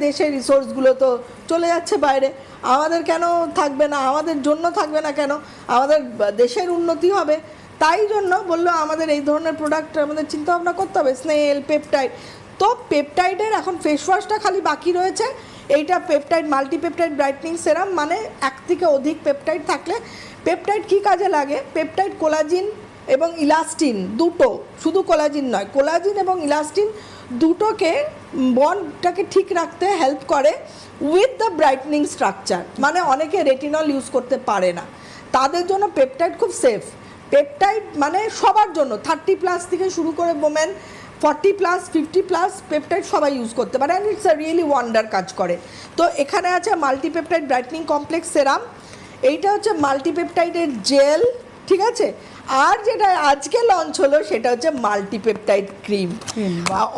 দেশের রিসোর্সগুলো তো চলে যাচ্ছে বাইরে, আমাদের কেন থাকবে না, আমাদের জন্য থাকবে না কেন, আমাদের দেশের উন্নতি হবে। তাই জন্য বললো আমাদের এই ধরনের প্রোডাক্ট আমাদের চিন্তা ভাবনা করতে হবে, স্নেল পেপটাইড। তো পেপটাইডের এখন ফেস ওয়াশটা খালি বাকি রয়েছে, এইটা পেপটাইড মাল্টিপেপটাইড ব্রাইটনিং সেরাম, মানে এক থেকে অধিক পেপটাইড থাকলে। পেপটাইড কী কাজে লাগে? পেপটাইড কোলাজিন এবং ইলাস্টিন দুটো, শুধু কোলাজিন নয়, কোলাজিন এবং ইলাস্টিন দুটোকে বন্ডটাকে ঠিক রাখতে হেল্প করে উইথ দ্য ব্রাইটনিং স্ট্রাকচার। মানে অনেকে রেটিনল ইউজ করতে পারে না, তাদের জন্য পেপটাইড খুব সেফ। পেপটাইড মানে সবার জন্য, 30+ থেকে শুরু করে ওমেন 40+, 50+, পেপটাইড সবাই ইউজ করতে পারে, and it's a really wonder কাজ করে। তো এখানে আছে মাল্টিপেপটাইড ব্রাইটনিং কমপ্লেক্স সেরাম, এইটা হচ্ছে মাল্টিপেপটাইডের জেল, ঠিক আছে। আর যেটা আজকে লঞ্চ হলো সেটা হচ্ছে মাল্টিপেপটাইড ক্রিম।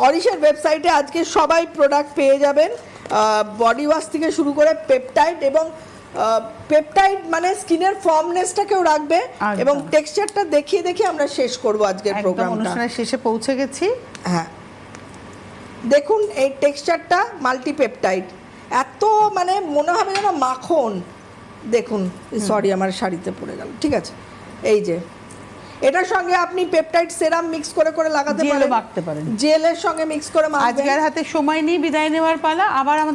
অরিশের ওয়েবসাইটে আজকে সবাই প্রোডাক্ট পেয়ে যাবেন, বডি ওয়াশ থেকে শুরু করে পেপটাইড, এবং পেপটাইড মানে স্কিনের ফর্মনেসটাকেও রাখবে, এবং টেক্সচারটা দেখিয়ে দেখিয়ে আমরা শেষ করব আজকের প্রোগ্রামটা। অনুষ্ঠানের শেষে পৌঁছে গেছি। হ্যাঁ, দেখুন এই টেক্সচারটা মাল্টিপেপটাইড, এত মানে মনে হবে যেন মাখন। দেখুন, সরি আমার শাড়িতে পড়ে গেল, ঠিক আছে। এই যে এটার সঙ্গে আপনি পেপটাইড সেরাম মিক্স করে করে লাগাতে পারেন, মাখতে পারেন, জেলের সঙ্গে মিক্স করে মাখবেন। আজকের হাতে সময় নেই, বিদায় নেওয়ার পালা। আবার আমাদের